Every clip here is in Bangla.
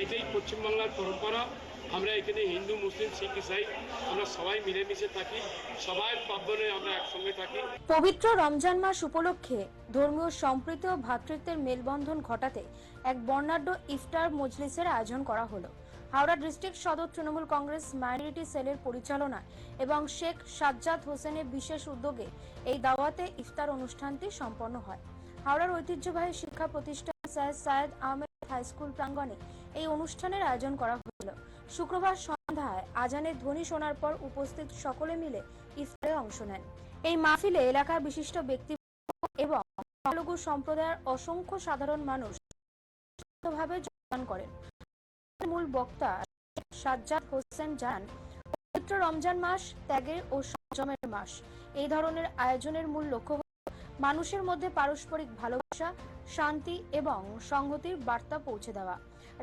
এটাই পশ্চিমবাংলার পরম্পরা। আমরা এখানে হিন্দু, মুসলিম, শিখ, ইসাই আমরা সবাই মিলেমিশে থাকি, সবাই পার্বণে আমরা একসঙ্গে থাকি। পবিত্র রমজান মাস উপলক্ষে ধর্মীয় সম্প্রীতি ও ভ্রাতৃত্বের মেলবন্ধন ঘটাতে এক বর্ণাঢ্য ইফতার মজলিসের আয়োজন করা হলো। হাওড়া ডিস্ট্রিক্ট সদর তৃণমূল কংগ্রেস মাইনরিটি সেলের পরিচালনায় এবং শেখ সাজ্জাদ হোসেনের বিশেষ উদ্যোগে এই দাওয়াতে ইফতার অনুষ্ঠানটি সম্পন্ন হয়। হাওড়ার ঐতিহ্যবাহী শিক্ষা প্রতিষ্ঠান স্যার সায়েদ আহমেদ হাই স্কুল প্রাঙ্গণে এই অনুষ্ঠানের আয়োজন করা হয়েছিল। শুক্রবার সন্ধ্যায় আজানের ধ্বনি শোনার পর উপস্থিত সকলে মিলে ইফতারে অংশ নেন। এই মাহফিলে এলাকার বিশিষ্ট ব্যক্তি এবং সংখ্যালঘু সম্প্রদায়ের অসংখ্য সাধারণ মানুষ ভাবে যোগদান করেন। মূল বক্তা সাজ্জাদ হোসেন জানান, পবিত্র রমজান মাস ত্যাগের ও সংযমের মাস। এই ধরনের আয়োজনের মূল লক্ষ্য হল মানুষের মধ্যে পারস্পরিক ভালোবাসা, শান্তি এবং সংহতির বার্তা পৌঁছে দেওয়া।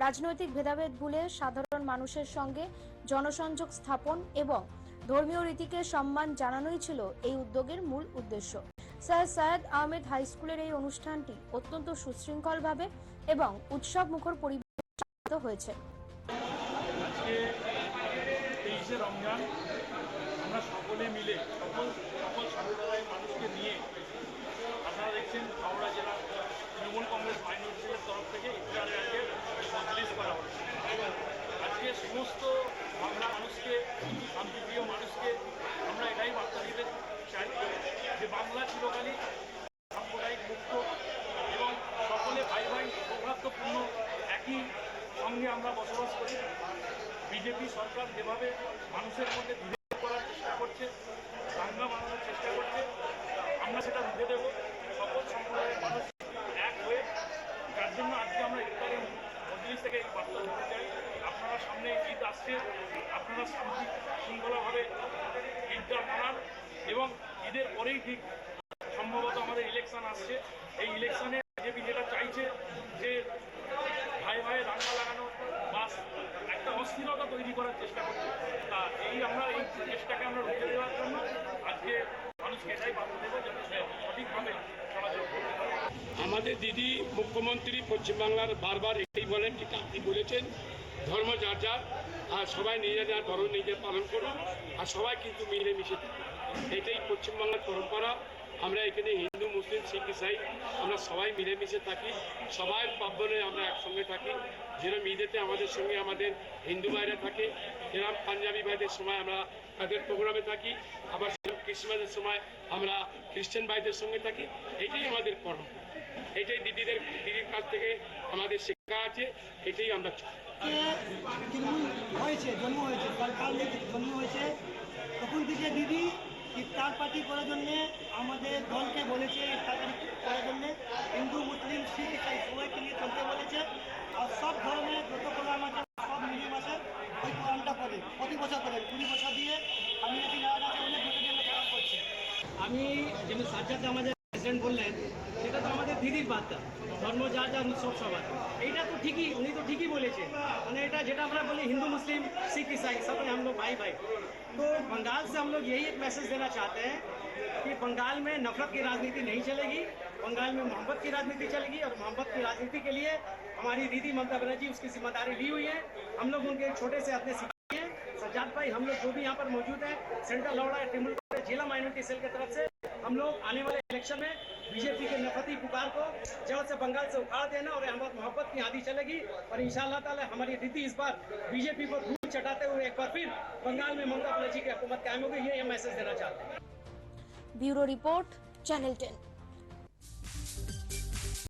রাজনৈতিক ভেদাভেদ ভুলে সাধারণ মানুষের সঙ্গে জনসংযোগ স্থাপন এবং ধর্মীয় রীতিকে সম্মান জানানোই ছিল এই উদ্যোগের মূল উদ্দেশ্য। স্যার সায়েদ আহমেদ হাই স্কুলের এই অনুষ্ঠানটি অত্যন্ত সুশৃঙ্খলভাবে এবং উৎসব মুখর পরিবেশিত হয়েছে। আজকে 23শে রমজান আমরা সকলে মিলে সকল সম্প্রদায়ের মানুষকে নিয়ে আপনারা দেখছেন হাওড়া জেলা তৃণমূল কংগ্রেস মাইনরিটি সেলের তরফ থেকে ইফতারে আজকে মজলিস করা হচ্ছে। আজকে সমস্ত বাংলা মানুষকে, শান্তিপ্রিয় মানুষকে আমরা এটাই বার্তা দিতে চাই যে বাংলা চিরকালই সাম্প্রদায়িক মুক্ত এবং সকলে ভাই ভাই সৌহার্দ্যপূর্ণ একই সঙ্গে আমরা বসবাস করি। বিজেপি সরকার যেভাবে মানুষের মধ্যে বিভেদ করার চেষ্টা করছে, দাঙ্গা বানানোর চেষ্টা করছে, আমরা সেটা রুখে দেব। সকল সম্প্রদায়ের মানুষ এক হয়ে, যার জন্য আজকে আমরা ইফতারের মজলিস থেকে এই বার্তা দিতে চাই। আপনারা সামনে ঈদ আসছে, আপনারা শান্তি শৃঙ্খলাভাবে ঈদটা মানান এবং ঈদের পরেই ঠিক সম্ভবত আমাদের ইলেকশন আসছে। এই ইলেকশনে বিজেপি যেটা চাইছে যে ভাই ভাই দাঙ্গা লাগানো বা একটা অস্থিরতা তৈরি করার চেষ্টা করছে, তা আমরা এই চেষ্টাকে আমরা রুখে দেওয়ার জন্য আজকে মানুষকে এটাই বার্তা দেবো যাতে সঠিকভাবে চলাচল করতে পারে। আমাদের দিদি মুখ্যমন্ত্রী পশ্চিমবাংলার বারবার এটাই বলেন, যেটা আপনি বলেছেন, ধর্ম যার যার, আর সবাই নিজের যার ধর্ম নিজে পালন করুন, আর সবাই কিন্তু মিলেমিশে থাকুন। এটাই পশ্চিমবাংলার পরম্পরা। আমরা এখানে হিন্দু, মুসলিম, শিখ, ইসাই আমরা সবাই মিলেমিশে থাকি, সবাই পার্বণে আমরা একসঙ্গে থাকি। যেরকম ঈদেতে আমাদের সঙ্গে আমাদের হিন্দু ভাইরা থাকে, যেরকম পাঞ্জাবি ভাইদের সময় আমরা তাদের প্রোগ্রামে থাকি, আবার ক্রিসমাসের সময় আমরা খ্রিস্টান ভাইদের সঙ্গে থাকি। এটাই আমাদের পরম্পরা, এটাই দিদির কাছ থেকে আমাদের শেখা আছে, এটাই আমরা হয়েছে জন্ম হয়েছে জন্ম হয়েছে তখন থেকে দিদি ইফতার পার্টি করার জন্যে আমাদের দলকে বলেছে, ইফতার পার্টি করার জন্যে হিন্দু, মুসলিম, শিখ, ইসাই সবাইকে নিয়ে চলতে বলেছে। আর সব ধরনের যত প্রোগ্রাম আছে সব মিলিয়ে মাসে ওই প্রোগ্রামটা করে প্রতি বছর করে 20 বছর দিয়ে কমিউনিটি যারা আছে অনেক বছর দিয়ে প্রোগ্রাম করছে। আমি যেমন সাজ্জাদ আমাদের প্রেসিডেন্ট বললেন, সেটা তো আমাদের দিদির বার্তা, ধর্ম যার যার উৎসব সবার। এইটা তো ঠিকই, উনি তো ঠিকই বলেছেন। মানে এটা যেটা আমরা বলি हिंदू मुस्लिम सिख ईसाई सब में हम लोग भाई भाई। तो बंगाल से हम लोग यही एक मैसेज देना चाहते हैं कि बंगाल में नफरत की राजनीति नहीं चलेगी, बंगाल में मोहब्बत की राजनीति चलेगी। और मोहब्बत की राजनीति के लिए हमारी दीदी ममता बनर्जी उसकी जिम्मेदारी ली हुई है। हम लोग उनके छोटे से अपने सिपाही हैं। सज्जाद भाई, हम लोग जो भी यहाँ पर मौजूद हैं, सेंट्रल हावड़ा तृणमूल जिला माइनॉरिटी सेल की तरफ से हम लोग आने वाले इलेक्शन में बीजेपी के नफरती पुकार को जड़ से बंगाल से उखाड़ देना और हमारी मोहब्बत की आंधी चलेगी। और इंशाअल्लाह ताला हमारी दीदी इस बार बीजेपी को धूल चटाते हुए एक बार फिर बंगाल में ममता बनर्जी की हुकूमत कायम होगी, ये मैसेज देना चाहते हैं। Bureau report, channel 10।